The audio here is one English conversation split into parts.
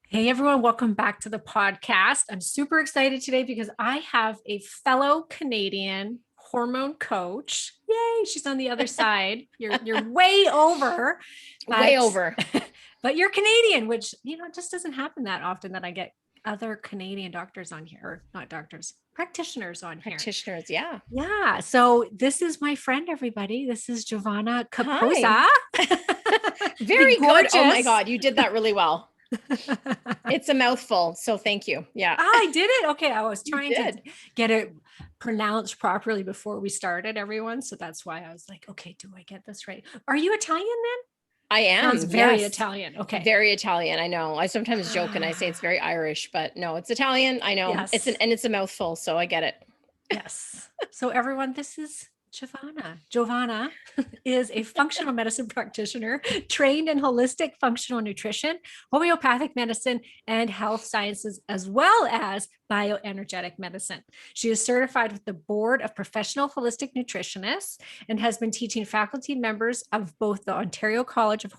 Hey everyone, welcome back to the podcast. I'm super excited today because I have a fellow Canadian hormone coach. Yay, she's on the other side. You're way over, Way but over. but you're Canadian, which it just doesn't happen that often that I get other Canadian doctors on here, or not doctors, practitioners on here. Practitioners, yeah. Yeah, so this is my friend, everybody. This is Giovanna Hi. Capozza. The Very good. Oh my gorgeous. God, you did that really well. It's a mouthful, so thank you. Yeah, I did it. Okay. I was you trying to did. get it pronounced properly before we started, everyone. So that's why I was like, okay, do I get this right? Are you Italian I then? Sounds am. very Yes. Italian. Okay. Very Italian. I know. I sometimes joke and I say it's very Irish, but no, it's Italian. I know. Yes. It's a mouthful, so I get it. Yes. So everyone, this is Giovanna. Giovanna is a functional medicine practitioner trained in holistic functional nutrition, homeopathic medicine, and health sciences, as well as bioenergetic medicine. She is certified with the Board of Professional Holistic Nutritionists and has been teaching faculty members of both the Ontario College of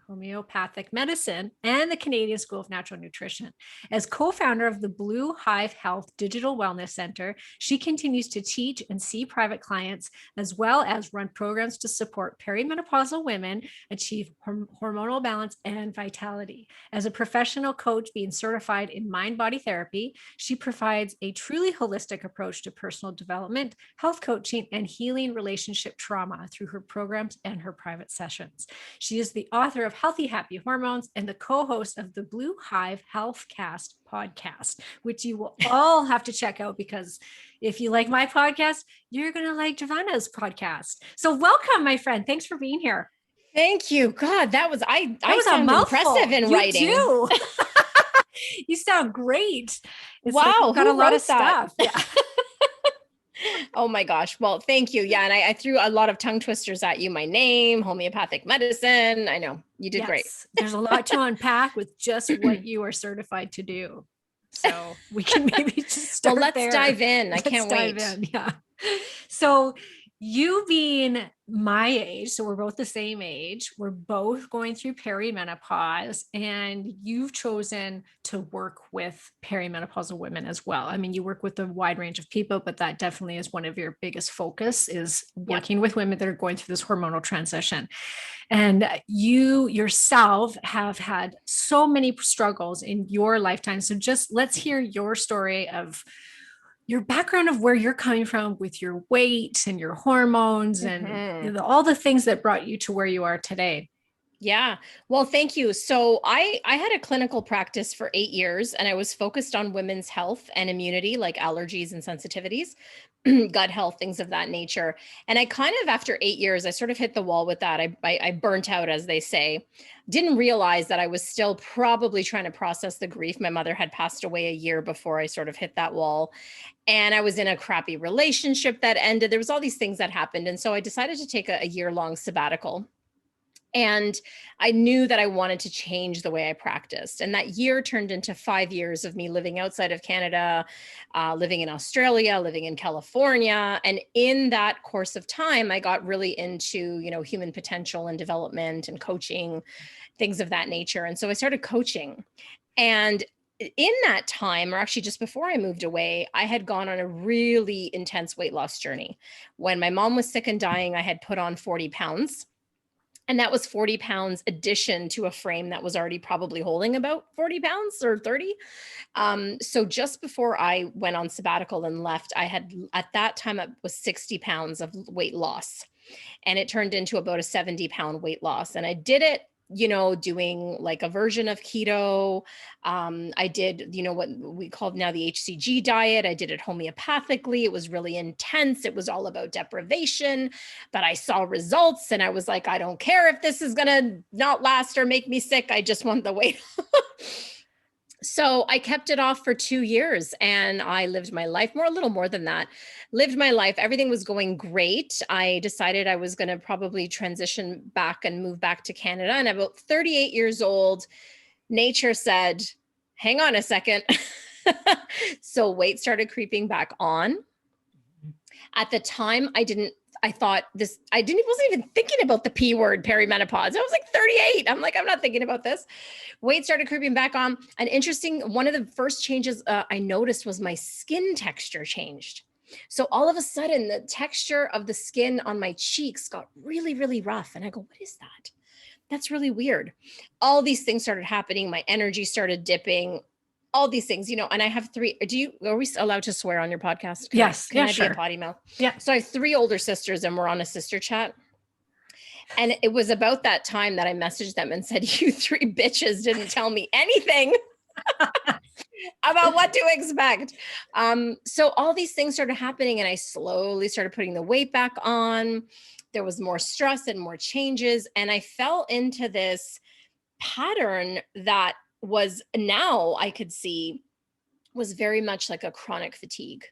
Homeopathic Medicine and the Canadian School of Natural Nutrition. As co-founder of the Blue Hive Health Digital Wellness Center, she continues to teach and see private clients, as well as run programs to support perimenopausal women achieve hormonal balance and vitality. As a professional coach being certified in mind-body therapy, she provides a truly holistic approach to personal development, health coaching, and healing relationship trauma through her programs and her private sessions. She is the author of Healthy, Happy Hormones and the co-host of the Blue Hive Healthcast podcast, which you will all have to check out because if you like my podcast, you're going to like Giovanna's podcast. So welcome, my friend. Thanks for being here. Thank you. God, That I was a sound impressive mouthful. in You writing. do. You sound great. It's like Wow, you've got a who lot of wrote that? stuff. Yeah. Oh my gosh. Well, thank you. Yeah. And I threw a lot of tongue twisters at you. My name, homeopathic medicine. I know you did great. Yes. There's a lot to unpack with just what you are certified to do. So we can maybe just Well, start let's there. dive in. I Let's can't dive wait. in. Yeah. So you being my age, so we're both the same age, we're both going through perimenopause, and you've chosen to work with perimenopausal women as well. I mean, you work with a wide range of people, but that definitely is one of your biggest focus is Yep. working with women that are going through this hormonal transition. And you yourself have had so many struggles in your lifetime. So just let's hear your story of your background of where you're coming from with your weight and your hormones and Mhm. all the things that brought you to where you are today. Yeah. Well, thank you. So I had a clinical practice for 8 years and I was focused on women's health and immunity, like allergies and sensitivities, gut health, things of that nature. And I kind of, after 8 years, I sort of hit the wall with that. I burnt out, as they say. Didn't realize that I was still probably trying to process the grief. My mother had passed away a year before I sort of hit that wall. And I was in a crappy relationship that ended. There was all these things that happened. And so I decided to take a year-long sabbatical. And I knew that I wanted to change the way I practiced. And that year turned into 5 years of me living outside of Canada, living in Australia, living in California. And in that course of time, I got really into, human potential and development and coaching, things of that nature. And so I started coaching. And in that time, or actually just before I moved away, I had gone on a really intense weight loss journey. When my mom was sick and dying, I had put on 40 pounds. And that was 40 pounds addition to a frame that was already probably holding about 40 pounds or 30. So just before I went on sabbatical and left, I had, at that time, it was 60 pounds of weight loss. And it turned into about a 70-pound weight loss. And I did it, doing like a version of keto. I did, what we called now the HCG diet. I did it homeopathically. It was really intense. It was all about deprivation, but I saw results and I was like, I don't care if this is going to not last or make me sick. I just want the weight. So I kept it off for 2 years and I lived my life a little more than that, lived my life. Everything was going great. I decided I was going to probably transition back and move back to Canada. And about 38 years old, nature said, hang on a second. So weight started creeping back on. At the time, I I thought this, wasn't even thinking about the P word, perimenopause. I was like 38. I'm like, I'm not thinking about this. Weight started creeping back on. One of the first changes I noticed was my skin texture changed. So all of a sudden the texture of the skin on my cheeks got really, really rough. And I go, what is that? That's really weird. All these things started happening. My energy started dipping, all these things, and I have three. Are we allowed to swear on your podcast? Yes. Can I sure. be a potty mouth? Yeah. So I have three older sisters and we're on a sister chat. And it was about that time that I messaged them and said, you three bitches didn't tell me anything about what to expect. So all these things started happening and I slowly started putting the weight back on. There was more stress and more changes. And I fell into this pattern that was, now I could see, was very much like a chronic fatigue.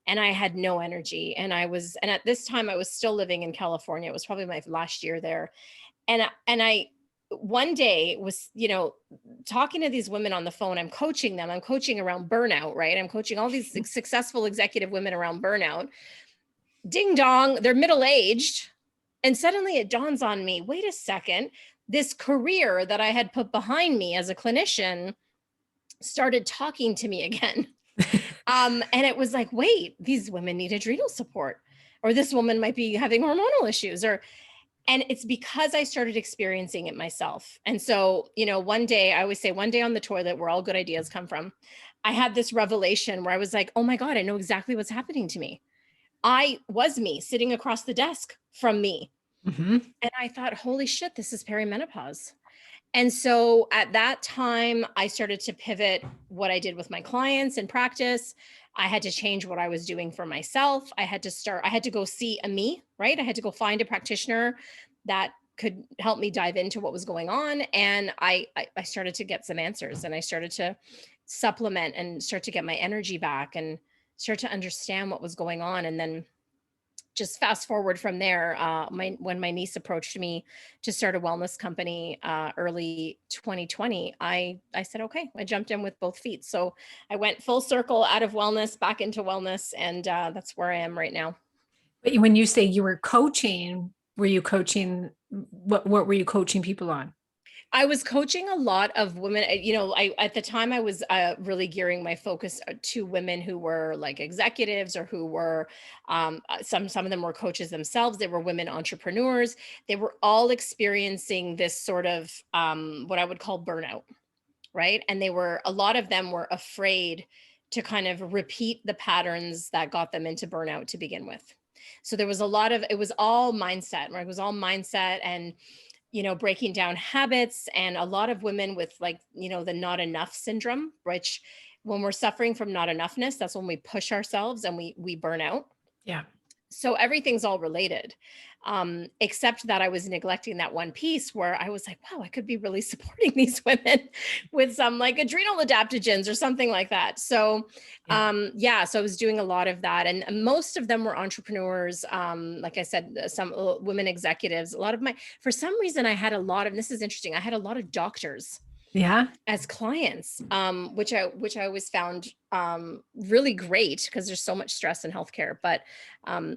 And I had no energy. And at this time I was still living in California. It was probably my last year there. And I one day was, talking to these women on the phone. I'm coaching them. I'm coaching around burnout, right? I'm coaching all these successful executive women around burnout. Ding dong, they're middle-aged. And suddenly it dawns on me, wait a second, this career that I had put behind me as a clinician started talking to me again. And it was like, wait, these women need adrenal support, or this woman might be having hormonal issues, and it's because I started experiencing it myself. And so, one day, I always say one day on the toilet where all good ideas come from, I had this revelation where I was like, oh my God, I know exactly what's happening to me. I was me sitting across the desk from me. Mm-hmm. And I thought, holy shit, this is perimenopause. And so at that time, I started to pivot what I did with my clients in practice. I had to change what I was doing for myself. I had to go see a me, right? I had to go find a practitioner that could help me dive into what was going on. And I started to get some answers, and I started to supplement and start to get my energy back and start to understand what was going on. And then just fast forward from there, when my niece approached me to start a wellness company early 2020, I said, okay, I jumped in with both feet. So I went full circle out of wellness, back into wellness. And that's where I am right now. But when you say you were coaching, what were you coaching people on? I was coaching a lot of women. At the time I was really gearing my focus to women who were like executives, or who were some of them were coaches themselves. They were women entrepreneurs. They were all experiencing this sort of what I would call burnout, right? And a lot of them were afraid to kind of repeat the patterns that got them into burnout to begin with. So there was it was all mindset, right? It was all mindset and breaking down habits, and a lot of women with the not enough syndrome, which when we're suffering from not enoughness, that's when we push ourselves and we burn out. Yeah. So everything's all related, except that I was neglecting that one piece where I was like, wow, I could be really supporting these women with some like adrenal adaptogens or something like that. So, so I was doing a lot of that. And most of them were entrepreneurs. Like I said, some women executives, for some reason, this is interesting. I had a lot of doctors as clients, which I always found really great, because there's so much stress in healthcare, but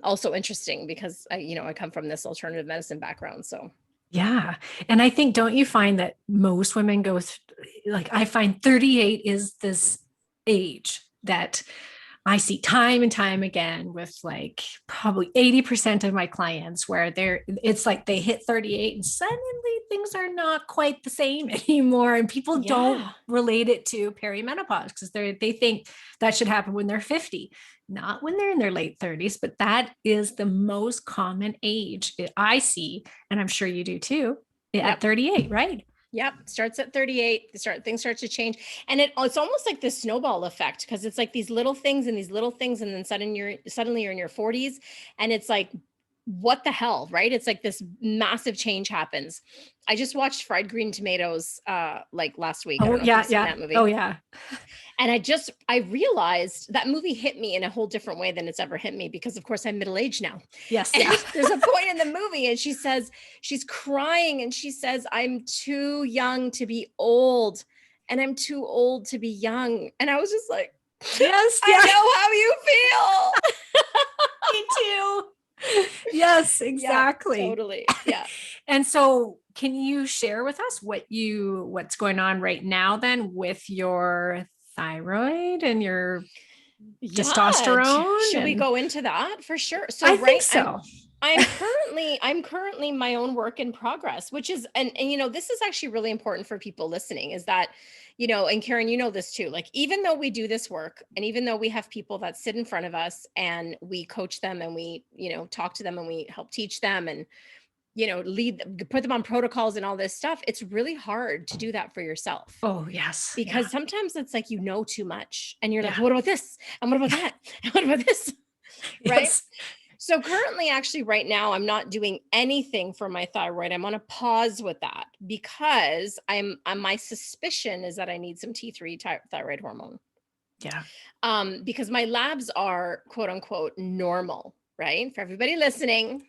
also interesting because I come from this alternative medicine background. So yeah. And I think, don't you find that most women go I find 38 is this age that I see time and time again with like probably 80% of my clients, where it's like they hit 38 and suddenly things are not quite the same anymore. And people don't relate it to perimenopause because they think that should happen when they're 50, not when they're in their late 30s. But that is the most common age I see. And I'm sure you do too, at 38, right? Yep. Starts at 38. Things start to change. And it's almost like this snowball effect, because it's like these little things and these little things. And then suddenly you're in your 40s, and it's like, what the hell, right? It's like this massive change happens. I just watched Fried Green Tomatoes like last week. Oh, that movie. Oh, yeah. And I realized that movie hit me in a whole different way than it's ever hit me, because of course I'm middle-aged now. Yes. And there's a point in the movie, and she's crying, and she says, I'm too young to be old, and I'm too old to be young. And I was just like, yes, I know how you feel. Me too. Yes, Yeah, exactly. totally. Yeah. And so can you share with us what's going on right now then with your thyroid and your Yeah. testosterone? Should we And go into that for sure? So, I think right, so. I'm currently my own work in progress, which is, and this is actually really important for people listening, is that, and Karen, this too, like, even though we do this work, and even though we have people that sit in front of us and we coach them and we, talk to them and we help teach them and, put them on protocols and all this stuff, it's really hard to do that for yourself. Oh, yes. Yeah. Because sometimes it's like too much and you're like, Yeah. what about this? And what about that? And what about this? Right? Yes. So currently, actually, right now, I'm not doing anything for my thyroid. I'm on a pause with that because my suspicion is that I need some T3 thyroid hormone. Yeah. Because my labs are quote unquote normal, right? For everybody listening,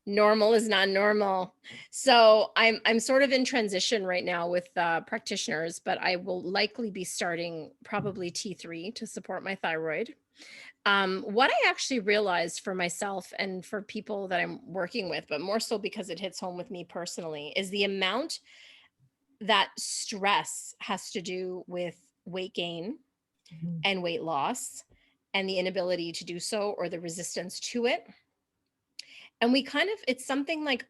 normal is not normal. So I'm sort of in transition right now with practitioners, but I will likely be starting probably T3 to support my thyroid. What I actually realized for myself and for people that I'm working with, but more so because it hits home with me personally, is the amount that stress has to do with weight gain Mhm. and weight loss and the inability to do so or the resistance to it. And it's something like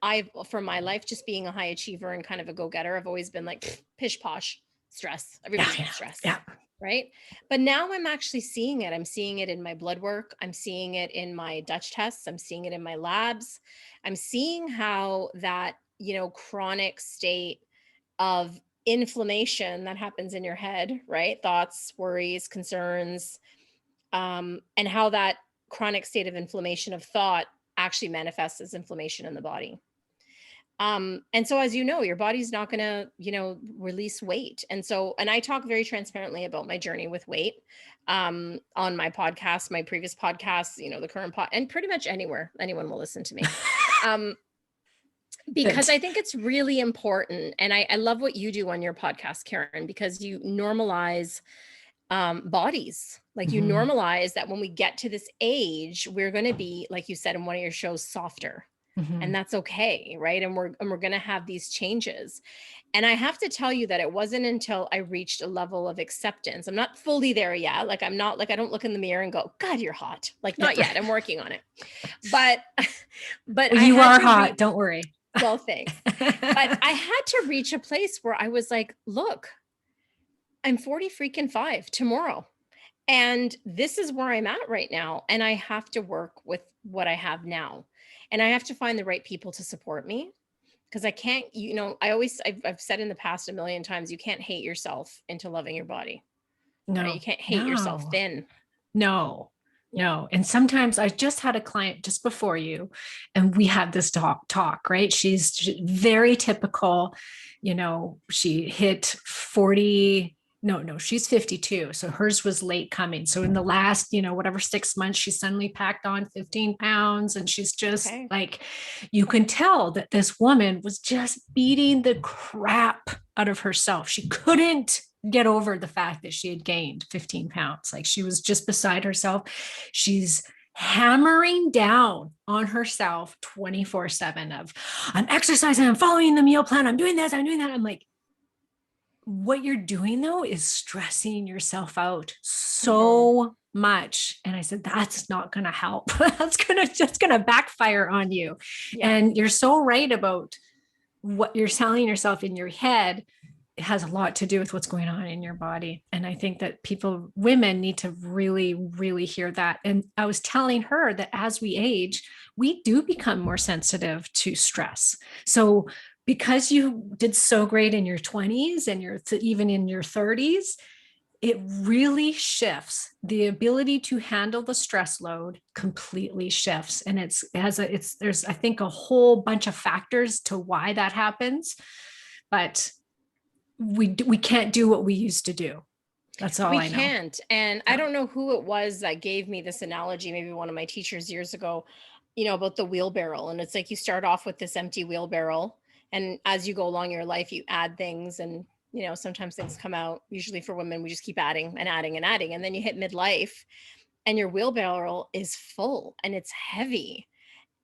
for my life, just being a high achiever and kind of a go-getter, I've always been like pish posh stress. Yeah. Everybody Yeah. gets stress. Yeah. Right. But now I'm actually seeing it. I'm seeing it in my blood work. I'm seeing it in my Dutch tests. I'm seeing it in my labs. I'm seeing how that, chronic state of inflammation that happens in your head, right? Thoughts, worries, concerns, and how that chronic state of inflammation of thought actually manifests as inflammation in the body. And so, as you know, your body's not going to, release weight. And I talk very transparently about my journey with weight, on my podcast, my previous podcasts, the current and pretty much anywhere anyone will listen to me. Um, because Good. I think it's really important. And I love what you do on your podcast, Karen, because you normalize bodies. Like, you Mhm. normalize that when we get to this age, we're going to be, like you said in one of your shows, softer. And Mhm. that's okay, right? And we're going to have these changes. And I have to tell you that it wasn't until I reached a level of acceptance. I'm not fully there yet. Like, I'm not like, I don't look in the mirror and go, God, you're hot. Like, Yeah. not yet. I'm working on it. But but Well, I you had are to hot. Don't worry. well, thanks. But I had to reach a place where I was like, look, I'm 40 freaking 5 tomorrow. And this is where I'm at right now. And I have to work with what I have now. And I have to find the right people to support me, because I can't, I've said in the past a million times, you can't hate yourself into loving your body, right? You No, can't hate yourself no, thin. no, Yeah. no. And sometimes I just had a client just before you, and we had this talk, right? She's very typical, she hit 40. No, she's 52. So hers was late coming. So in the last, whatever 6 months, she suddenly packed on 15 pounds. And she's just Okay. like, you can tell that this woman was just beating the crap out of herself. She couldn't get over the fact that she had gained 15 pounds. Like, she was just beside herself. She's hammering down on herself 24/7 of, I'm exercising, I'm following the meal plan, I'm doing this, I'm doing that. I'm like, what you're doing though is stressing yourself out Mhm. so much. And I said, that's not going to help. That's going to backfire on you. Yeah. And you're so right about what you're telling yourself in your head. It has a lot to do with what's going on in your body. And I think that women need to really, really hear that. And I was telling her that as we age, we do become more sensitive to stress. So because you did so great in your 20s and even in your 30s, it really shifts. The ability to handle the stress load completely shifts. And there's, I think, a whole bunch of factors to why that happens. But we can't do what we used to do. That's all We I know. can't. And I Yeah. don't know who it was that gave me this analogy, maybe one of my teachers years ago, about the wheelbarrow. And it's like, you start off with this empty wheelbarrow. And as you go along your life, you add things, and, sometimes things come out. Usually for women, we just keep adding and adding and adding. And then you hit midlife and your wheelbarrow is full and it's heavy.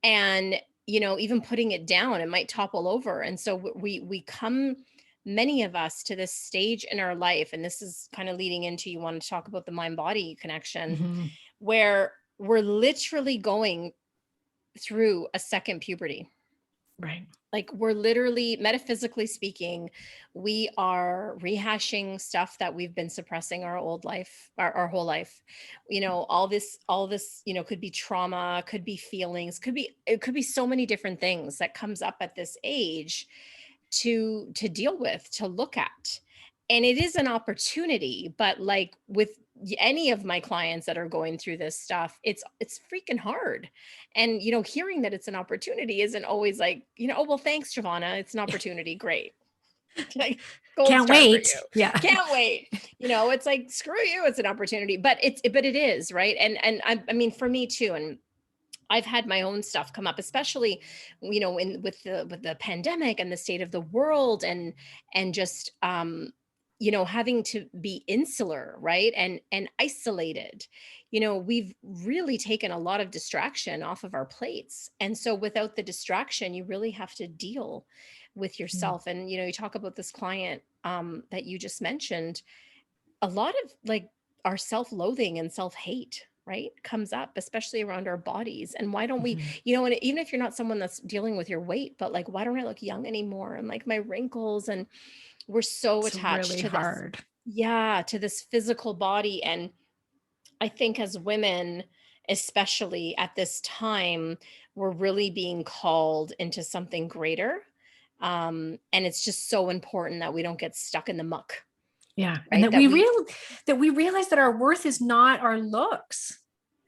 And, even putting it down, it might topple over. And so we come, many of us, to this stage in our life, and this is kind of leading into, you want to talk about the mind body connection, Mhm. where we're literally going through a second puberty. Right. Like, we're literally, metaphysically speaking, we are rehashing stuff that we've been suppressing our old life, our whole life. All this, could be trauma, could be feelings, it could be so many different things that comes up at this age to deal with, to look at. And it is an opportunity, but like with any of my clients that are going through this stuff, it's freaking hard. And hearing that it's an opportunity isn't always like, oh, well, thanks, Giovanna, it's an opportunity, great. Like, gold Can't star for wait. you. Yeah. Can't wait. It's like, screw you, it's an opportunity. But it is, right? And I mean, for me too. And I've had my own stuff come up, especially, with the pandemic and the state of the world, and just, having to be insular, right? And isolated. We've really taken a lot of distraction off of our plates. And so without the distraction, you really have to deal with Mm. yourself. And, you talk about this client, that you just mentioned, a lot of like our self-loathing and self-hate, right, comes up, especially around our bodies. And why don't we, Mhm. and even if you're not someone that's dealing with your weight, but like, why don't I look young anymore? And like my wrinkles, and we're so It's attached really to this, hard. yeah, to this physical body. And I think as women, especially at this time, we're really being called into something greater. And it's just so important that we don't get stuck in the muck, Yeah. And right? that we realize that our worth is not our looks.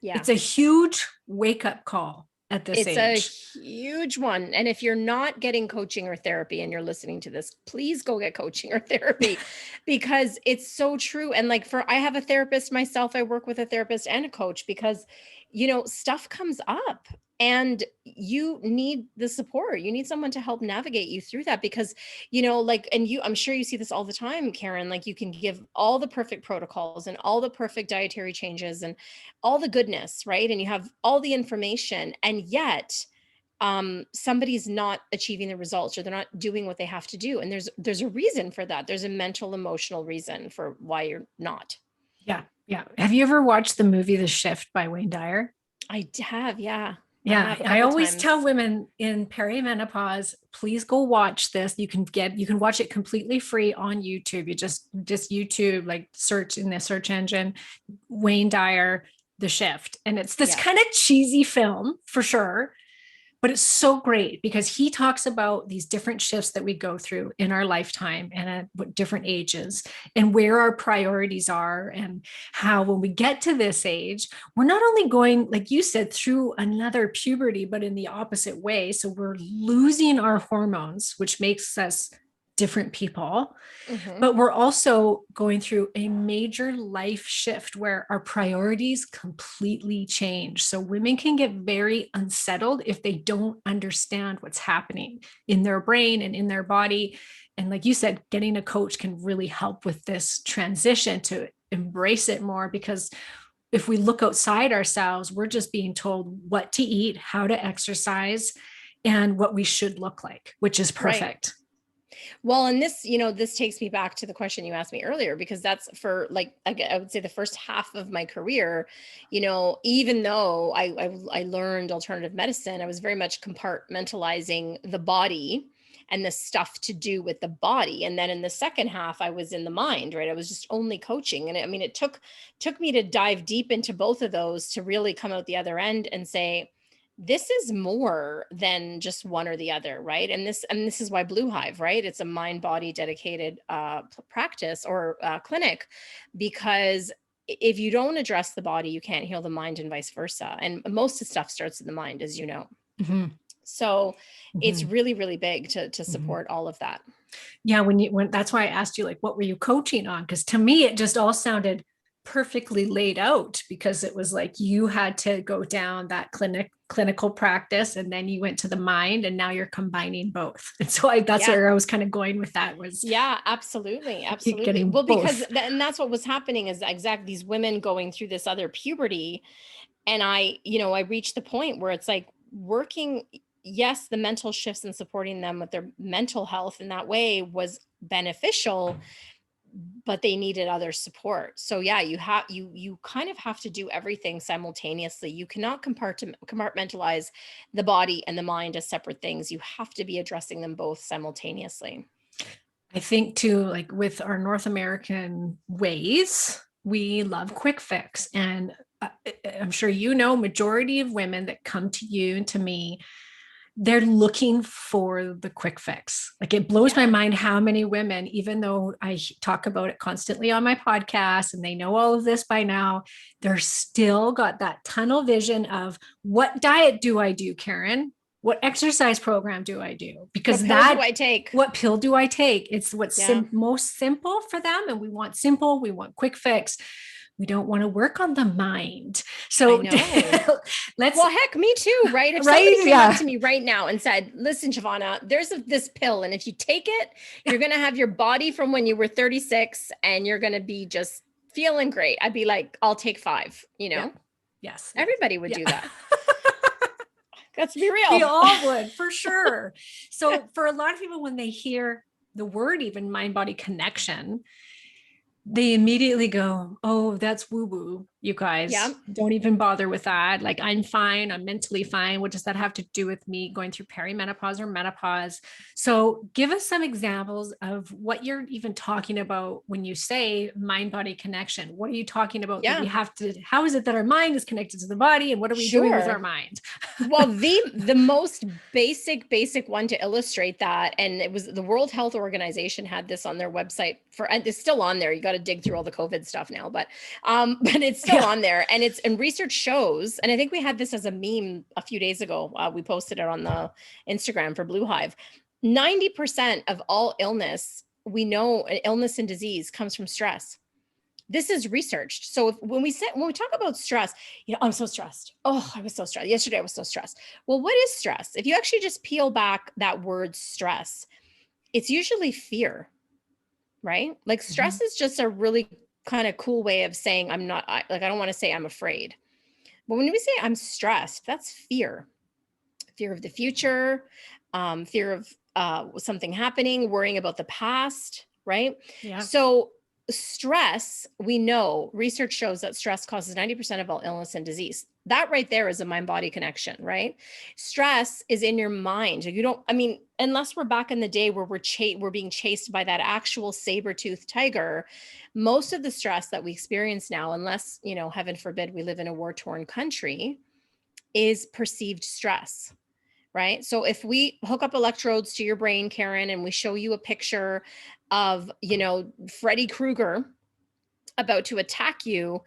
Yeah. It's a huge wake-up call at this It's a age. huge one. And if you're not getting coaching or therapy and you're listening to this, please go get coaching or therapy, because it's so true. And like, I have a therapist myself, I work with a therapist and a coach, because, stuff comes up and you need the support. You need someone to help navigate you through that, because, like, and I'm sure you see this all the time, Karen, like, you can give all the perfect protocols and all the perfect dietary changes and all the goodness, right? And you have all the information, and yet somebody's not achieving the results, or they're not doing what they have to do. And there's a reason for that. There's a mental, emotional reason for why you're not. Yeah. Yeah. Have you ever watched the movie The Shift by Wayne Dyer? I have, yeah. I Yeah, have a I couple always tell times. women in perimenopause, please go watch this. You can watch it completely free on YouTube. You just YouTube, like, search in the search engine, Wayne Dyer, The Shift. And it's this Yeah. kind of cheesy film for sure, but it's so great because he talks about these different shifts that we go through in our lifetime and at different ages, and where our priorities are, and how when we get to this age, we're not only going, like you said, through another puberty, but in the opposite way. So we're losing our hormones, which makes us different people, Hmm. but we're also going through a major life shift where our priorities completely change. So women can get very unsettled if they don't understand what's happening in their brain and in their body. And like you said, getting a coach can really help with this transition to embrace it more, because if we look outside ourselves, we're just being told what to eat, how to exercise, and what we should look like, which is Right. perfect. Well, and this takes me back to the question you asked me earlier, because that's for, like, I would say the first half of my career, even though I learned alternative medicine, I was very much compartmentalizing the body and the stuff to do with the body. And then in the second half, I was in the mind, right? I was just only coaching. And I mean, it took me to dive deep into both of those to really come out the other end and say, this is more than just one or the other, right? And this is why Blue Hive, right? It's a mind body dedicated practice, or clinic, because if you don't address the body, you can't heal the mind, and vice versa. And most of the stuff starts in the mind, as you know. Mhm, So it's mhm, really, really big to mhm. support all of that. Yeah, when that's why I asked you, like, what were you coaching on? Because to me it just all sounded perfectly laid out, because it was like you had to go down that clinical practice, and then you went to the mind, and now you're combining both. And so that's Yeah. where I was kind of going with that, was Yeah, absolutely. Absolutely. getting Well, because both. and that's what was happening, is exact these women going through this other puberty. And I reached the point where it's like, working, yes, the mental shifts and supporting them with their mental health in that way was beneficial, but they needed other support. So yeah, you kind of have to do everything simultaneously. You cannot compartmentalize the body and the mind as separate things. You have to be addressing them both simultaneously. I think too, like with our North American ways, we love quick fix. And I'm sure you know, majority of women that come to you and to me, they're looking for the quick fix. Like it blows my mind how many women, even though I talk about it constantly on my podcast and they know all of this by now, they're still got that tunnel vision of what diet do I do, Karen? What exercise program do I do? Because what pill do I take? What pill do I take? It's what's most simple for them. And we want simple, we want quick fix. We don't want to work on the mind. So well, heck, me too, right? If somebody came up to me right now and said, listen, Giovanna, there's this pill, and if you take it, you're going to have your body from when you were 36 and you're going to be just feeling great. I'd be like, I'll take 5, you know? Yeah. Yes. Everybody would do that. Let's be real. We all would, for sure. So for a lot of people, when they hear the word, even mind-body connection, they immediately go, oh, that's woo-woo, you guys. Yeah. Don't even bother with that. Like, I'm fine. I'm mentally fine. What does that have to do with me going through perimenopause or menopause? So give us some examples of what you're even talking about when you say mind-body connection. What are you talking about? Yeah. That we have to, how is it that our mind is connected to the body? And what are we doing with our mind? Well, the most basic one to illustrate that, and it was the World Health Organization had this on their website and it's still on there. You got to dig through all the COVID stuff now, but it's still on there, and research shows, and I think we had this as a meme a few days ago. We posted it on the Instagram for Blue Hive. 90% of all illness, we know illness and disease comes from stress. This is researched. So when we talk about stress, I'm so stressed. Oh, I was so stressed. Yesterday I was so stressed. Well, what is stress? If you actually just peel back that word stress, it's usually fear, right? Like stress is just a really kind of cool way of saying I don't want to say I'm afraid. But when we say I'm stressed, that's fear. Fear of the future, fear of something happening, worrying about the past, right? Yeah. So stress, we know research shows that stress causes 90% of all illness and disease. That right there is a mind-body connection, right? Stress is in your mind. Unless we're back in the day where we're being chased by that actual saber-toothed tiger, most of the stress that we experience now, unless, heaven forbid, we live in a war-torn country, is perceived stress. Right? So if we hook up electrodes to your brain, Karen, and we show you a picture of, Freddy Krueger about to attack you,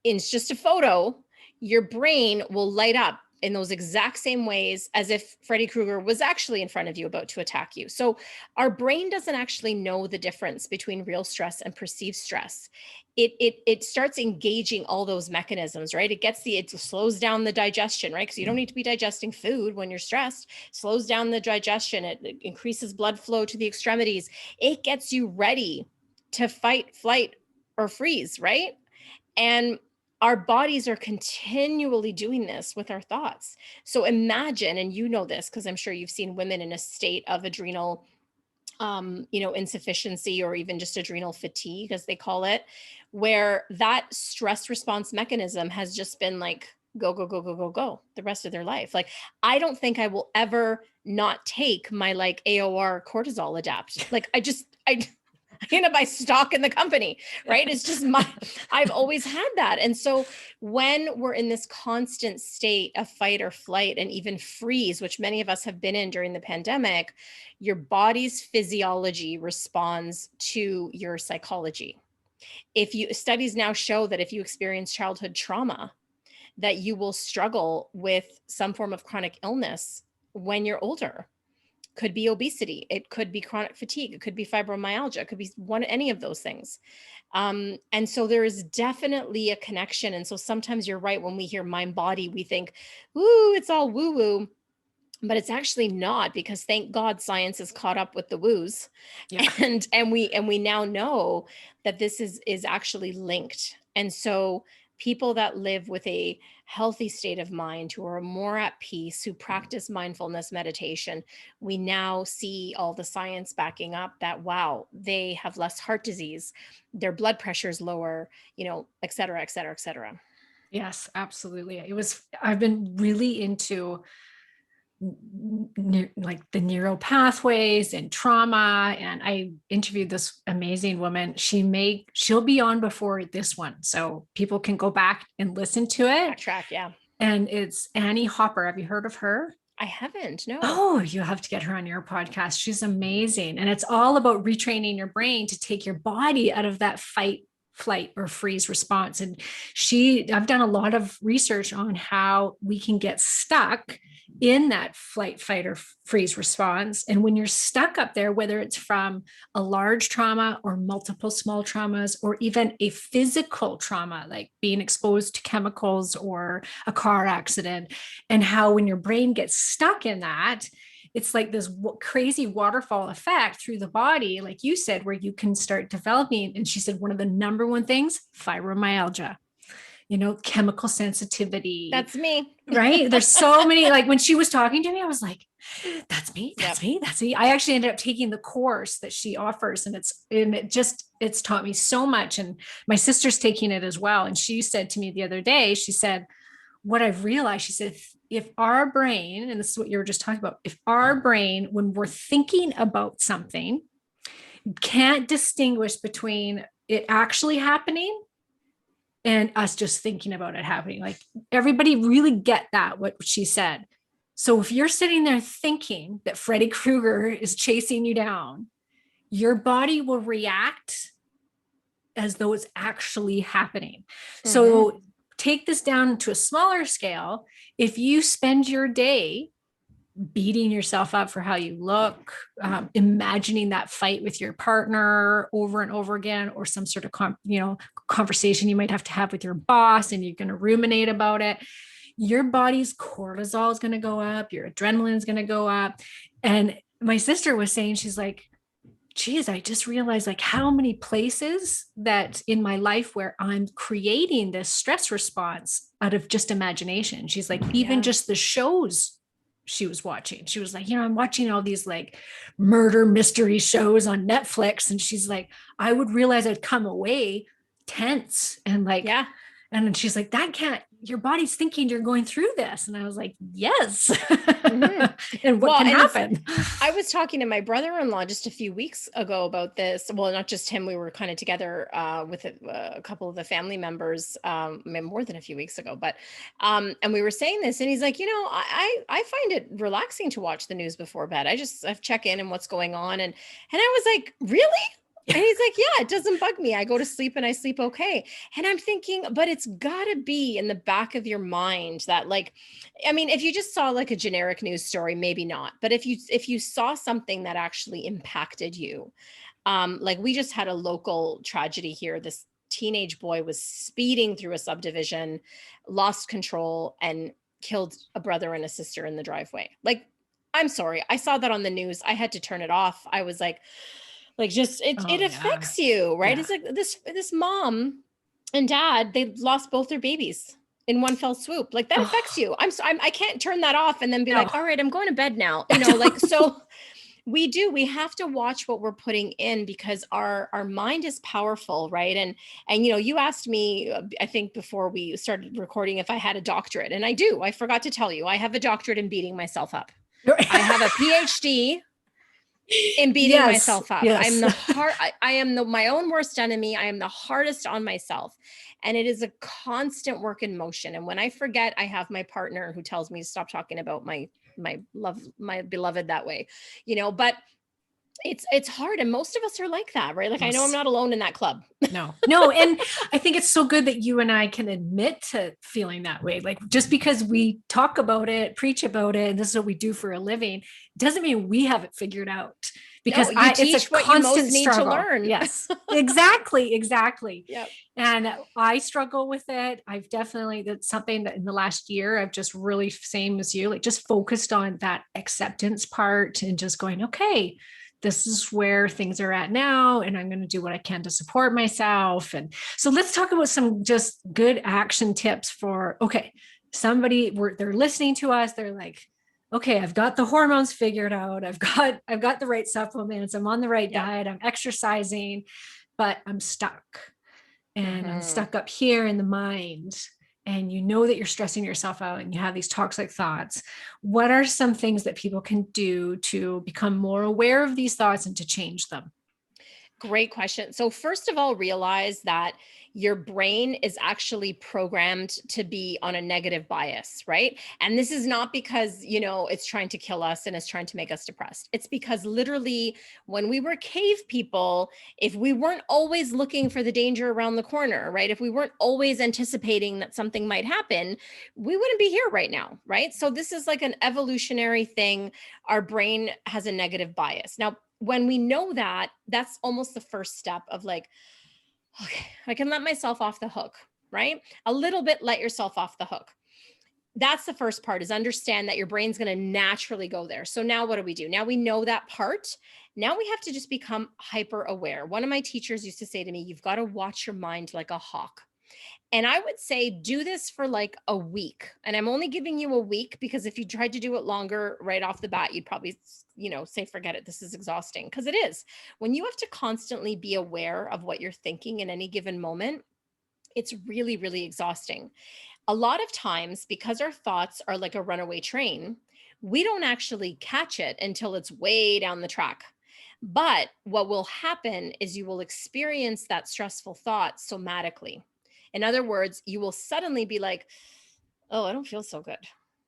it's just a photo, your brain will light up in those exact same ways as if Freddy Krueger was actually in front of you about to attack you. So our brain doesn't actually know the difference between real stress and perceived stress. It starts engaging all those mechanisms, right? It slows down the digestion, right? Because you don't need to be digesting food when you're stressed. It slows down the digestion. It increases blood flow to the extremities. It gets you ready to fight, flight, or freeze, right? And our bodies are continually doing this with our thoughts. So imagine, and you know this because I'm sure you've seen women in a state of adrenal insufficiency, or even just adrenal fatigue, as they call it, where that stress response mechanism has just been like, go, go, go, go, go, go the rest of their life. Like, I don't think I will ever not take my AOR cortisol adapt. Like, I'm gonna buy stock in the company, right? It's just I've always had that. And so when we're in this constant state of fight or flight and even freeze, which many of us have been in during the pandemic, your body's physiology responds to your psychology. Studies now show that if you experience childhood trauma, that you will struggle with some form of chronic illness when you're older. Could be obesity. It could be chronic fatigue. It could be fibromyalgia. It could be any of those things. And so there is definitely a connection. And so sometimes you're right. When we hear mind body, we think, ooh, it's all woo woo, but it's actually not, because thank God science is caught up with the woos. Yeah. And we now know that this is actually linked. And so people that live with a healthy state of mind, who are more at peace, who practice mindfulness meditation, we now see all the science backing up that, wow, they have less heart disease, their blood pressure is lower, et cetera, et cetera, et cetera. Yes, absolutely. I've been really into like the neural pathways and trauma. And I interviewed this amazing woman. She'll be on before this one, so people can go back and listen to it. Backtrack, yeah. And it's Annie Hopper. Have you heard of her? I haven't, no. Oh, you have to get her on your podcast. She's amazing. And it's all about retraining your brain to take your body out of that fight, flight, or freeze response. And I've done a lot of research on how we can get stuck in that flight, fight, or freeze response. And when you're stuck up there, whether it's from a large trauma or multiple small traumas, or even a physical trauma, like being exposed to chemicals or a car accident, and how when your brain gets stuck in that, it's like this crazy waterfall effect through the body, like you said, where you can start developing. And she said, one of the number one things, fibromyalgia, chemical sensitivity. That's me. Right. There's so many, like when she was talking to me, I was like, that's me. That's Yep. me. That's me. I actually ended up taking the course that she offers, and it's taught me so much. And my sister's taking it as well. And she said to me the other day, she said, what I've realized, she said, if our brain, and this is what you were just talking about, if our brain, when we're thinking about something, can't distinguish between it actually happening and us just thinking about it happening, like everybody really get that, what she said. So if you're sitting there thinking that Freddy Krueger is chasing you down, your body will react as though it's actually happening. Mm-hmm. So take this down to a smaller scale. If you spend your day beating yourself up for how you look, imagining that fight with your partner over and over again, or some sort of conversation you might have to have with your boss, and you're going to ruminate about it, your body's cortisol is going to go up, your adrenaline is going to go up. And my sister was saying, she's like, geez, I just realized like how many places that in my life where I'm creating this stress response out of just imagination. She's like, even just the shows she was watching. She was like, I'm watching all these like murder mystery shows on Netflix. And she's like, I would realize I'd come away tense and like, and then she's like, your body's thinking you're going through this. And I was like, yes. Mm-hmm. And what can happen? I was talking to my brother-in-law just a few weeks ago about this. Well, not just him. We were kind of together with a couple of the family members, more than a few weeks ago. But, and we were saying this, and he's like, I find it relaxing to watch the news before bed. I check in and what's going on. And I was like, really? And he's like, yeah, it doesn't bug me. I go to sleep and I sleep okay. And I'm thinking, but it's gotta be in the back of your mind that like, I mean, if you just saw like a generic news story, maybe not. But if you saw something that actually impacted you, like we just had a local tragedy here. This teenage boy was speeding through a subdivision, lost control, and killed a brother and a sister in the driveway. Like, I'm sorry. I saw that on the news. I had to turn it off. I was like just it affects you, right? It's like this mom and dad, they lost both their babies in one fell swoop. Like that affects you. I can't turn that off and then be like, all right, I'm going to bed now. Like, so we have to watch what we're putting in, because our mind is powerful, right? And you asked me, I think before we started recording, if I had a doctorate, and I do. I forgot to tell you, I have a doctorate in beating myself up. I have a PhD in beating myself up. Yes. I am my own worst enemy. I am the hardest on myself. And it is a constant work in motion. And when I forget, I have my partner who tells me to stop talking about my beloved that way, but it's hard. And most of us are like that, right? Like, yes. I know I'm not alone in that club. No. And I think it's so good that you and I can admit to feeling that way. Like, just because we talk about it, preach about it, and this is what we do for a living, doesn't mean we have it figured out. Because it's a constant struggle. To learn. Yes, exactly. Yep. And I struggle with it. That's something that in the last year, I've just really, same as you, like just focused on that acceptance part and just going, okay, this is where things are at now, and I'm going to do what I can to support myself. And so let's talk about some just good action tips for, okay, they're listening to us. They're like, okay, I've got the hormones figured out. I've got the right supplements. I'm on the right diet. I'm exercising, but I'm stuck. And I'm stuck up here in the mind. And you know that you're stressing yourself out and you have these toxic thoughts. What are some things that people can do to become more aware of these thoughts and to change them? Great question. So first of all, realize that your brain is actually programmed to be on a negative bias, right? And this is not because, it's trying to kill us and it's trying to make us depressed. It's because literally when we were cave people, if we weren't always looking for the danger around the corner, right? If we weren't always anticipating that something might happen, we wouldn't be here right now, right? So this is like an evolutionary thing. Our brain has a negative bias. Now, when we know that, that's almost the first step of like, okay, I can let myself off the hook, right? A little bit, let yourself off the hook. That's the first part, is understand that your brain's going to naturally go there. So now what do we do? Now we know that part. Now we have to just become hyper aware. One of my teachers used to say to me, you've got to watch your mind like a hawk. And I would say do this for like a week. And I'm only giving you a week because if you tried to do it longer right off the bat, you'd probably, say, forget it. This is exhausting, because it is. When you have to constantly be aware of what you're thinking in any given moment, it's really, really exhausting. A lot of times, because our thoughts are like a runaway train, we don't actually catch it until it's way down the track. But what will happen is you will experience that stressful thought somatically. In other words, you will suddenly be like, oh, I don't feel so good.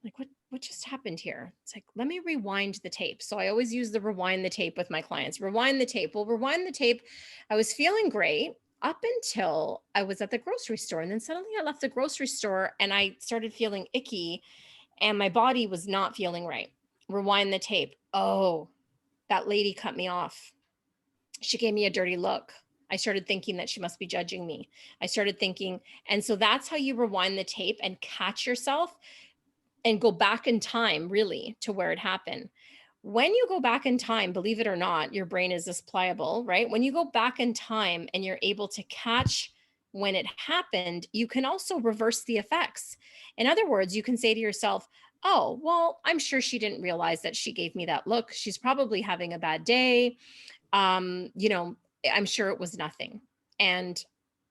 Like, what just happened here? It's like, let me rewind the tape. So I always use the rewind the tape with my clients. Rewind the tape. Well, rewind the tape. I was feeling great up until I was at the grocery store. And then suddenly I left the grocery store and I started feeling icky and my body was not feeling right. Rewind the tape. Oh, that lady cut me off. She gave me a dirty look. I started thinking that she must be judging me. I started thinking, and so that's how you rewind the tape and catch yourself and go back in time, really, to where it happened. When you go back in time, believe it or not, your brain is this pliable, right? When you go back in time and you're able to catch when it happened, you can also reverse the effects. In other words, you can say to yourself, oh, well, I'm sure she didn't realize that she gave me that look. She's probably having a bad day. I'm sure it was nothing. And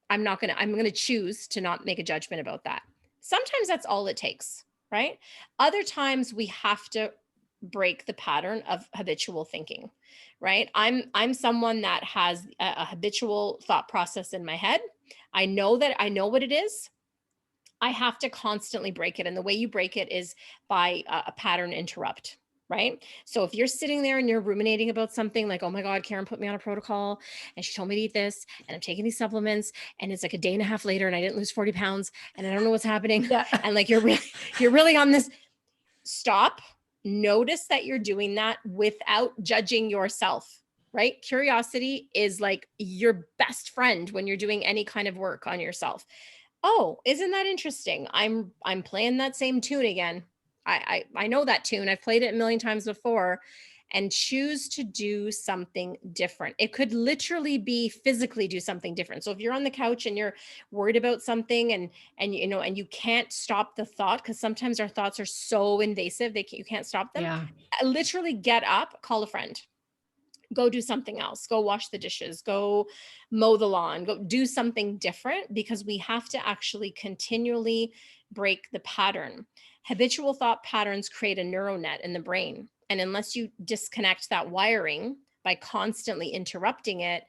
I'm going to choose to not make a judgment about that. Sometimes that's all it takes, right? Other times we have to break the pattern of habitual thinking, right? I'm someone that has a habitual thought process in my head. I know what it is. I have to constantly break it. And the way you break it is by a pattern interrupt. Right. So if you're sitting there and you're ruminating about something like, oh my God, Karen put me on a protocol and she told me to eat this and I'm taking these supplements and it's like a day and a half later and I didn't lose 40 pounds and I don't know what's happening. Yeah. And like, you're really on this. Stop. Notice that you're doing that without judging yourself. Right. Curiosity is like your best friend when you're doing any kind of work on yourself. Oh, isn't that interesting? I'm playing that same tune again. I know that tune. I've played it a million times before, and choose to do something different. It could literally be physically do something different. So if you're on the couch and you're worried about something and you can't stop the thought, because sometimes our thoughts are so invasive, you can't stop them. Yeah. Literally get up, call a friend. Go do something else, go wash the dishes, go mow the lawn, go do something different, because we have to actually continually break the pattern. Habitual thought patterns create a neural net in the brain. And unless you disconnect that wiring by constantly interrupting it,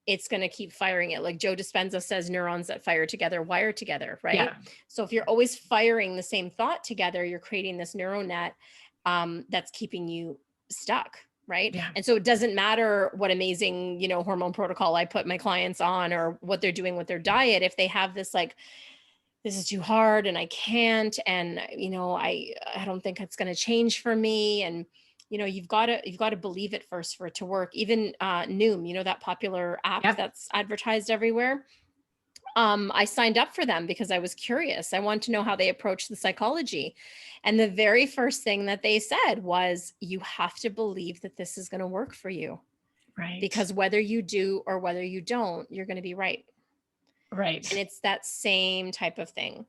it's going to keep firing it. Like Joe Dispenza says, neurons that fire together wire together, right? Yeah. So if you're always firing the same thought together, you're creating this neural net that's keeping you stuck. Right. Yeah. And so it doesn't matter what amazing, hormone protocol I put my clients on or what they're doing with their diet. If they have this, like, this is too hard and I can't, and, I don't think it's going to change for me. And, you've got to believe it first for it to work. Even Noom, that popular app that's advertised everywhere. I signed up for them because I was curious. I wanted to know how they approach the psychology. And the very first thing that they said was, you have to believe that this is going to work for you. Right. because whether you do or whether you don't, you're going to be right. Right. And it's that same type of thing.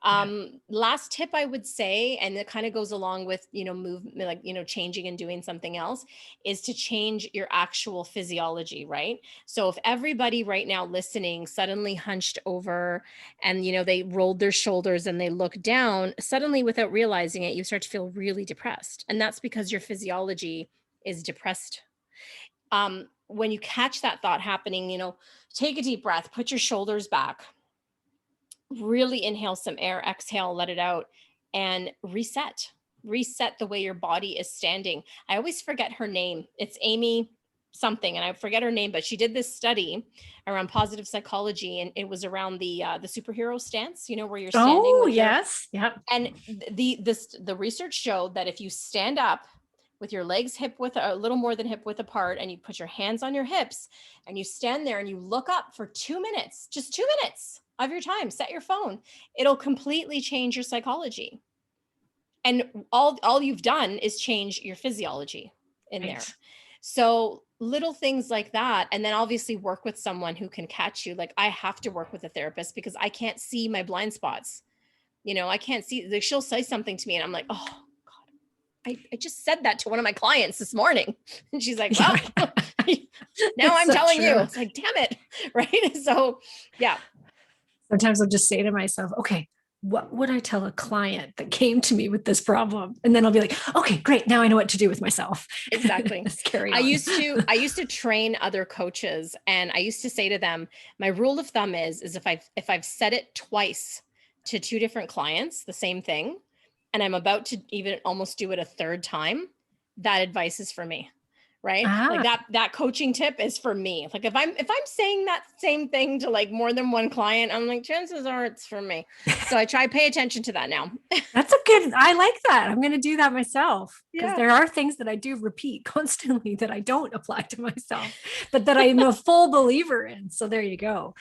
Yeah. Last tip I would say, and it kind of goes along with, like, changing and doing something else, is to change your actual physiology, right? So if everybody right now listening suddenly hunched over and, they rolled their shoulders and they look down, suddenly without realizing it, you start to feel really depressed. And that's because your physiology is depressed. When you catch that thought happening, take a deep breath, put your shoulders back, really inhale some air, exhale, let it out, and reset the way your body is standing. I always forget her name. It's Amy something, and I forget her name, but she did this study around positive psychology, and it was around the superhero stance, where you're standing Oh, with your, yes. Yep. and the research showed that if you stand up with your legs hip width, a little more than hip width apart, and you put your hands on your hips and you stand there and you look up for 2 minutes, just 2 minutes of your time, set your phone, it'll completely change your psychology. And all you've done is change your physiology in there. Right. So little things like that. And then obviously work with someone who can catch you. Like I have to work with a therapist because I can't see my blind spots. I can't see, like she'll say something to me and I'm like, oh God, I just said that to one of my clients this morning. And she's like, well, now I'm so telling you. true. It's like, damn it. Right. So yeah. Sometimes I'll just say to myself, okay, what would I tell a client that came to me with this problem? And then I'll be like, okay, great. Now I know what to do with myself. Exactly. Let's carry I on. used to train other coaches, and I used to say to them, my rule of thumb is if I've said it twice to 2 different clients, the same thing, and I'm about to even almost do it a third time, that advice is for me. Right. Like that coaching tip is for me. Like if I'm saying that same thing to like more than one client, I'm like, chances are it's for me. So I try to pay attention to that now. I like that. I'm going to do that myself because there are things that I do repeat constantly that I don't apply to myself, but that I'm a full believer in. So there you go.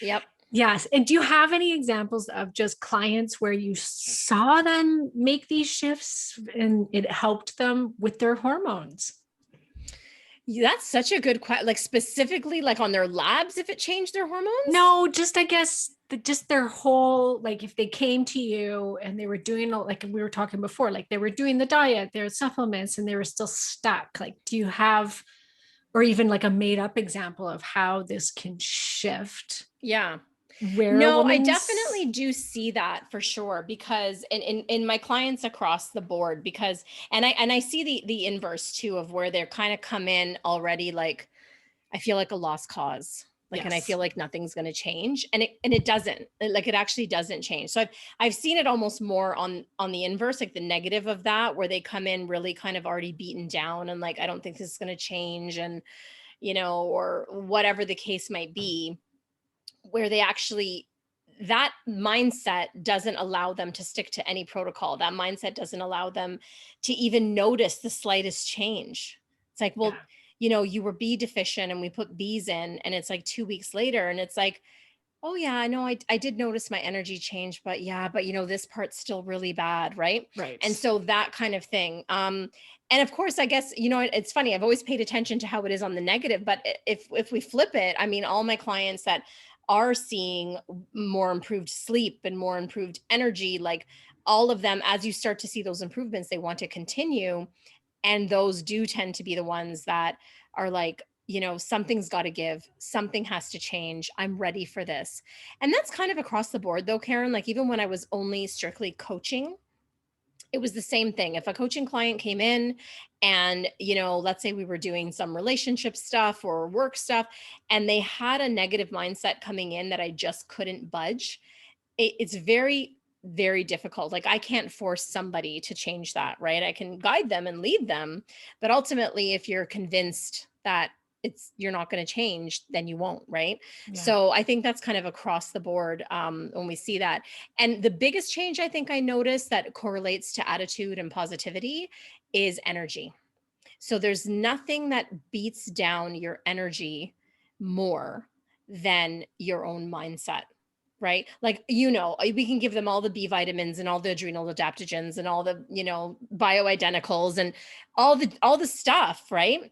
Yep. Yes. And do you have any examples of just clients where you saw them make these shifts and it helped them with their hormones? That's such a good question. Like specifically like on their labs, if it changed their hormones? No, just I guess just their whole, like if they came to you and they were doing, like we were talking before, like they were doing the diet, their supplements, and they were still stuck. Like, do you have, or even like a made up example of how this can shift? Yeah. Where No, I definitely do see that for sure, because in my clients across the board, because and I see the inverse too, of where they're kind of come in already like I feel like a lost cause. Like, yes. and I feel like nothing's going to change, and it doesn't. Like it actually doesn't change. So I've seen it almost more on the inverse, like the negative of that, where they come in really kind of already beaten down and like I don't think this is going to change, and or whatever the case might be, where they actually, that mindset doesn't allow them to stick to any protocol. That mindset doesn't allow them to even notice the slightest change. It's like, well, you were B deficient and we put B's in, and it's like 2 weeks later and it's like, oh yeah, I know I did notice my energy change, but this part's still really bad. Right. Right. And so that kind of thing. And of course, I guess, it's funny. I've always paid attention to how it is on the negative, but if we flip it, I mean, all my clients that are seeing more improved sleep and more improved energy, like all of them, as you start to see those improvements, they want to continue. And those do tend to be the ones that are like, something's got to give, something has to change. I'm ready for this. And that's kind of across the board though, Karen. Like even when I was only strictly coaching, it was the same thing. If a coaching client came in and, let's say we were doing some relationship stuff or work stuff, and they had a negative mindset coming in that I just couldn't budge, it's very, very difficult. Like I can't force somebody to change that, right? I can guide them and lead them, but ultimately, if you're convinced that you're not going to change, then you won't, right? Yeah. So I think that's kind of across the board when we see that. And the biggest change I think I noticed that correlates to attitude and positivity is energy. So there's nothing that beats down your energy more than your own mindset. Right? Like, we can give them all the B vitamins and all the adrenal adaptogens and all the, bioidenticals and all the stuff. Right?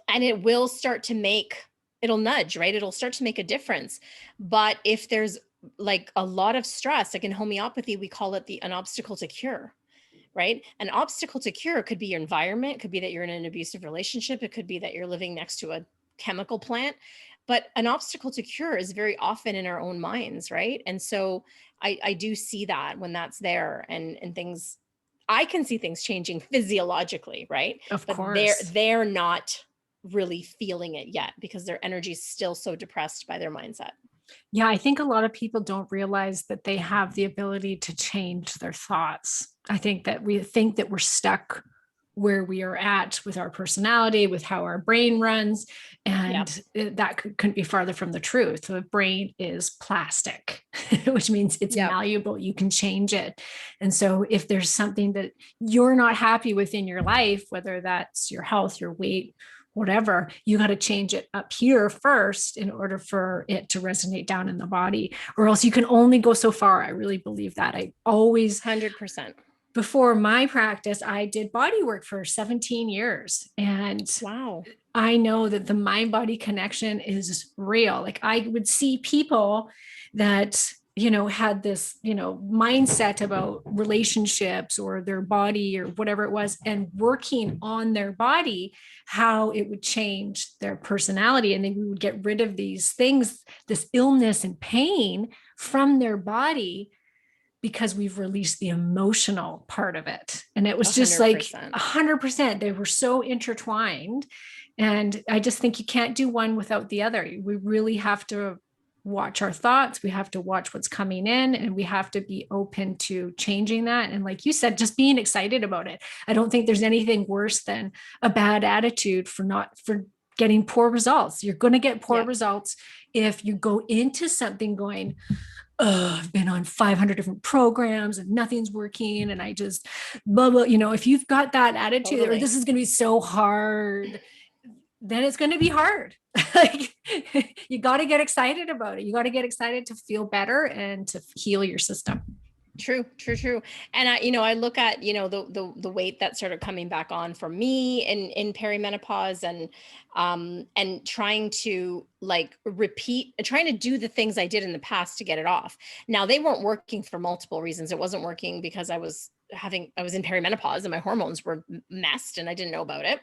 and it will start to make, it'll nudge, right? It'll start to make a difference. But if there's like a lot of stress, like in homeopathy, we call it an obstacle to cure, right? An obstacle to cure could be your environment. It could be that you're in an abusive relationship. It could be that you're living next to a chemical plant. But an obstacle to cure is very often in our own minds, right? And so I do see that when that's there, and things, I can see things changing physiologically, right? Of But course. they're not really feeling it yet because their energy is still so depressed by their mindset. Yeah, I think a lot of people don't realize that they have the ability to change their thoughts. I think that we think that we're stuck where we are at with our personality, with how our brain runs. Yeah, And that couldn't be farther from the truth. The brain is plastic, which means it's yeah, malleable. You can change it. And so if there's something that you're not happy with in your life, whether that's your health, your weight, whatever, you got to change it up here first in order for it to resonate down in the body, or else you can only go so far. I really believe that. I always, 100%. before my practice, I did body work for 17 years. And Wow. I know that the mind body connection is real. Like I would see people that, had this, mindset about relationships or their body or whatever it was, and working on their body, how it would change their personality. And then we would get rid of these things, this illness and pain from their body, because we've released the emotional part of it. And it was just like 100%. 100%. They were so intertwined. And I just think you can't do one without the other. We really have to watch our thoughts. We have to watch what's coming in, and we have to be open to changing that. And like you said, just being excited about it. I don't think there's anything worse than a bad attitude for getting poor results. You're going to get poor Yeah. results if you go into something going, oh, I've been on 500 different programs and nothing's working. And I just, blah, blah. If you've got that attitude, or Totally. this is going to be so hard, then it's going to be hard. Like you got to get excited about it. You got to get excited to feel better and to heal your system. True. And I look at, the weight that started coming back on for me in perimenopause, and trying to trying to do the things I did in the past to get it off. Now they weren't working for multiple reasons. It wasn't working because I was in perimenopause and my hormones were messed and I didn't know about it.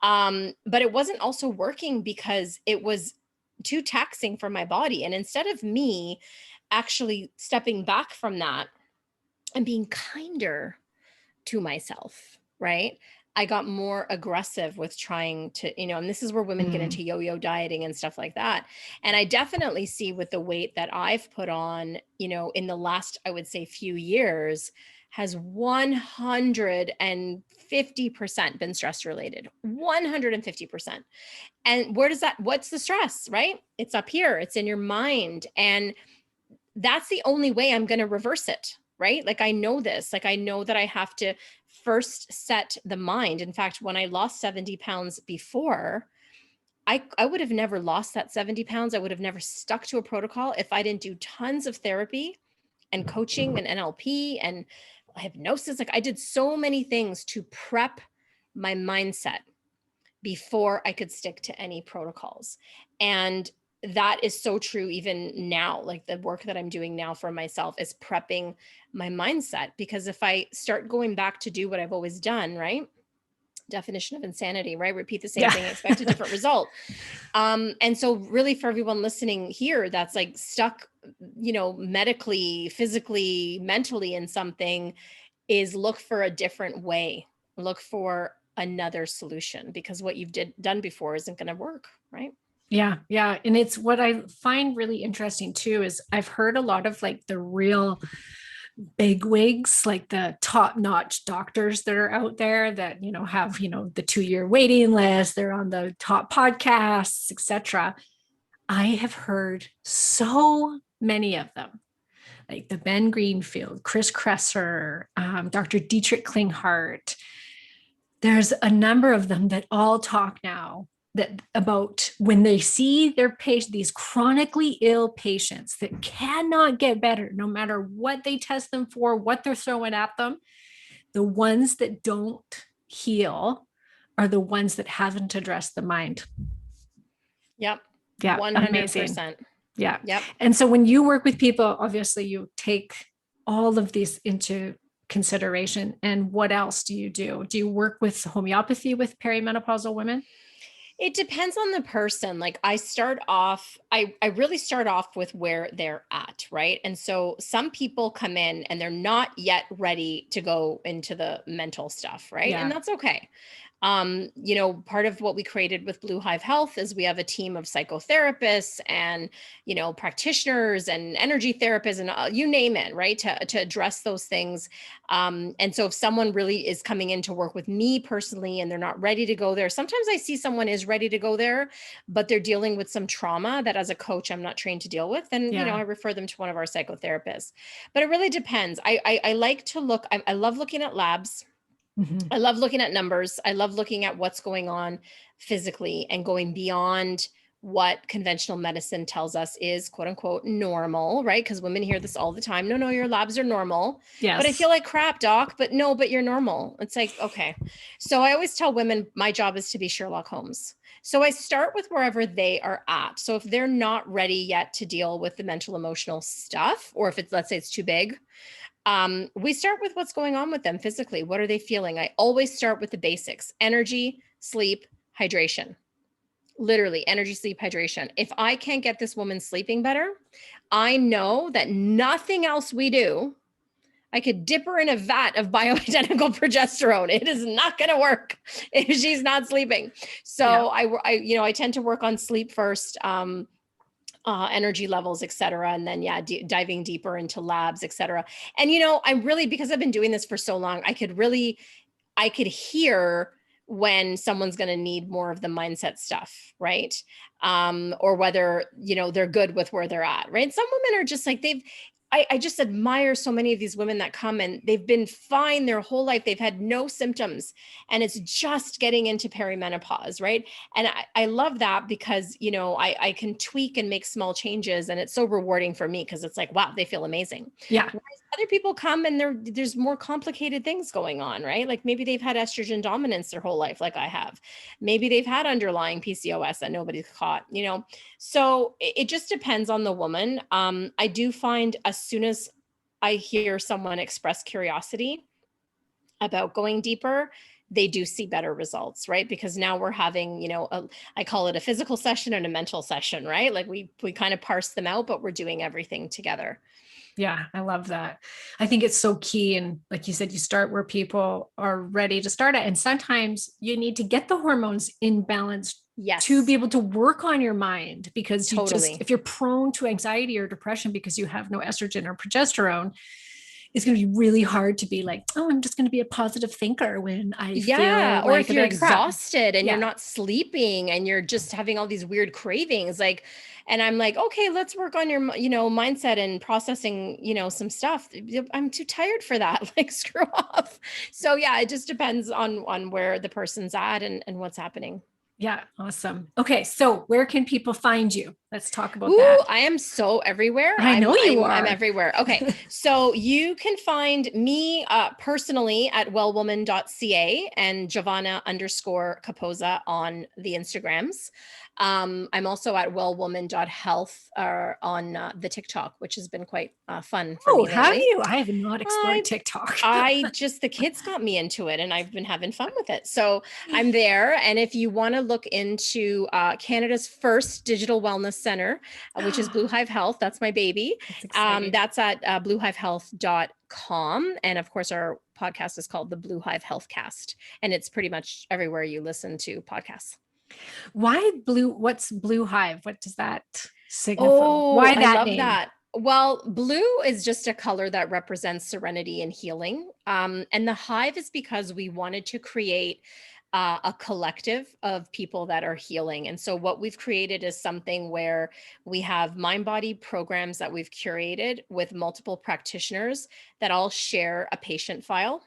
But it wasn't also working because it was too taxing for my body. And instead of me actually stepping back from that and being kinder to myself, right? I got more aggressive with trying to, and this is where women get into yo-yo dieting and stuff like that. And I definitely see with the weight that I've put on, in the last, I would say, few years, has 150% been stress related. 150%. And what's the stress, right? It's up here, it's in your mind. And that's the only way I'm going to reverse it, right? Like I know this, like I know that I have to first set the mind. In fact, when I lost 70 pounds before, I would have never lost that 70 pounds. I would have never stuck to a protocol if I didn't do tons of therapy and coaching and NLP and hypnosis. Like I did so many things to prep my mindset before I could stick to any protocols. And that is so true even now. Like the work that I'm doing now for myself is prepping my mindset, because if I start going back to do what I've always done, right? Definition of insanity, right? Repeat the same thing, expect a different result. And so really for everyone listening here that's like stuck, medically, physically, mentally in something, is look for a different way. Look for another solution, because what you've done before isn't going to work, right? Yeah. Yeah. And it's what I find really interesting too, is I've heard a lot of like the real big wigs, like the top notch doctors that are out there that, have, the 2-year waiting list, they're on the top podcasts, etc. I have heard so many of them, like the Ben Greenfield, Chris Kresser, Dr. Dietrich Klinghardt. There's a number of them that all talk now that about when they see their patient, these chronically ill patients that cannot get better, no matter what they test them for, what they're throwing at them, the ones that don't heal are the ones that haven't addressed the mind. Yep. Yeah. 100%. Amazing. Yeah. Yep. And so when you work with people, obviously you take all of these into consideration. And what else do you do? Do you work with homeopathy with perimenopausal women? It depends on the person. Like I really start off with where they're at, right? And so some people come in and they're not yet ready to go into the mental stuff, right? And Yeah. that's okay. Part of what we created with Blue Hive Health is we have a team of psychotherapists and, practitioners and energy therapists and you name it, right? To address those things. And so if someone really is coming in to work with me personally and they're not ready to go there, sometimes I see someone is ready to go there, but they're dealing with some trauma that as a coach, I'm not trained to deal with. And, Yeah. I refer them to one of our psychotherapists, but it really depends. I like to look, I love looking at labs. Mhm. I love looking at numbers. I love looking at what's going on physically and going beyond what conventional medicine tells us is quote unquote normal, right? Because women hear this all the time. No, your labs are normal. But I Yes. feel like crap, doc. But you're normal. It's like, okay. So I always tell women my job is to be Sherlock Holmes. So I start with wherever they are at. So if they're not ready yet to deal with the mental emotional stuff, or if it's, let's say it's too big, we start with what's going on with them physically. What are they feeling? I always start with the basics: energy, sleep, hydration. Literally, energy, sleep, hydration. If I can't get this woman sleeping better, I know that nothing else we do, I could dip her in a vat of bioidentical progesterone. It is not going to work if she's not sleeping. So Yeah. I tend to work on sleep first. Energy levels, et cetera. And then, diving deeper into labs, et cetera. And, I'm really, because I've been doing this for so long, I could hear when someone's going to need more of the mindset stuff, right? Or whether, they're good with where they're at, right? Some women are just like, I just admire so many of these women that come and they've been fine their whole life. They've had no symptoms and it's just getting into perimenopause, right? And I love that because, I can tweak and make small changes and it's so rewarding for me because it's like, wow, they feel amazing. Yeah. Whereas other people come and there's more complicated things going on, right? Like maybe they've had estrogen dominance their whole life, like I have. Maybe they've had underlying PCOS that nobody's caught, So it just depends on the woman. I do find as soon as I hear someone express curiosity about going deeper, they do see better results, right? Because now we're having, I call it a physical session and a mental session, right? Like we kind of parse them out, but we're doing everything together. Yeah, I love that. I think it's so key. And like you said, you start where people are ready to start at. And sometimes you need to get the hormones in balance to be Yes, able to work on your mind because totally. if you're prone to anxiety or depression because you have no estrogen or progesterone, it's going to be really hard to be like, oh, I'm just going to be a positive thinker when I Yeah. feel Or like if a you're bag of crap. exhausted and you're Yeah. not sleeping and you're just having all these weird cravings, like, and I'm like, okay, let's work on your, mindset and processing, some stuff. I'm too tired for that. Like, screw off. So yeah, it just depends on where the person's at and what's happening. Yeah. Awesome. Okay. So where can people find you? Let's talk about Ooh, that. I am so everywhere. I I'm know you I'm I'm are. everywhere. Okay. So you can find me personally at wellwoman.ca and Giovanna_Capozza on the Instagrams. I'm also at wellwoman.health on the TikTok, which has been quite fun for Oh, me have lately. you? I have not explored I TikTok. the kids got me into it and I've been having fun with it. So I'm there. And if you want to look into Canada's first digital wellness center, which is Blue Hive Health, that's my baby. That's exciting. That's at bluehivehealth.com. And of course, our podcast is called the Blue Hive Healthcast. And it's pretty much everywhere you listen to podcasts. Why blue? What's Blue Hive? What does that signify? Oh, Why I that love name? that. Well, blue is just a color that represents serenity and healing. And the hive is because we wanted to create a collective of people that are healing. And so what we've created is something where we have mind body programs that we've curated with multiple practitioners that all share a patient file.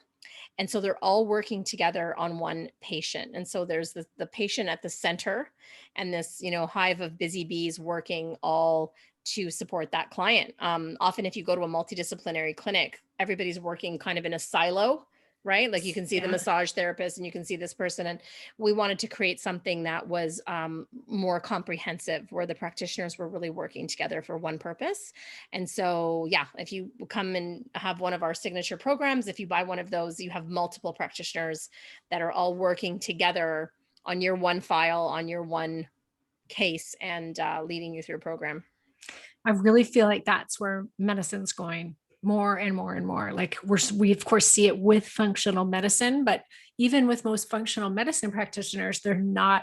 And so they're all working together on one patient. And so there's the patient at the center and this, hive of busy bees working all to support that client. Often if you go to a multidisciplinary clinic, everybody's working kind of in a silo right? Like you can see the Yeah. massage therapist and you can see this person. And we wanted to create something that was more comprehensive, where the practitioners were really working together for one purpose. And so, yeah, if you come and have one of our signature programs, if you buy one of those, you have multiple practitioners that are all working together on your one file, on your one case, and leading you through a program. I really feel like that's where medicine's going more and more and more. Like we of course see it with functional medicine, but even with most functional medicine practitioners, they're not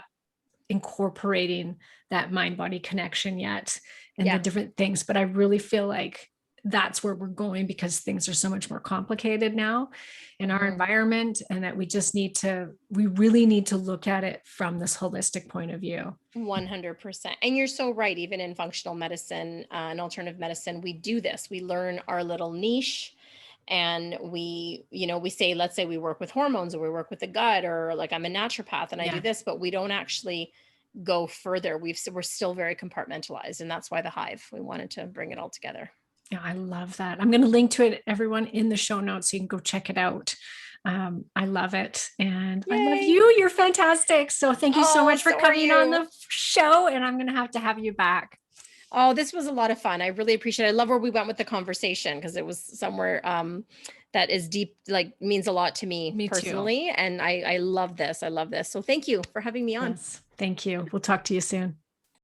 incorporating that mind body connection yet and the Yeah. different things. But I really feel like that's where we're going, because things are so much more complicated now in our environment, and that we really need to look at it from this holistic point of view. 100%. And you're so right. Even in functional medicine and alternative medicine, we do this. We learn our little niche, and we say, let's say we work with hormones, or we work with the gut, or like I'm a naturopath and I do Yeah. this, but we don't actually go further. We're still very compartmentalized. And that's why the Hive, we wanted to bring it all together. Yeah, I love that. I'm going to link to it, everyone, in the show notes, so you can go check it out. I love it. And I love Yay. you. You're fantastic. So thank you so Oh, much for so are coming on you. the show. And I'm going to have you back. Oh, this was a lot of fun. I really appreciate it. I love where we went with the conversation, because it was somewhere that is deep, like means a lot to me Me too. personally. And I love this. I love this. So thank you for having me on. Yes. Thank you. We'll talk to you soon.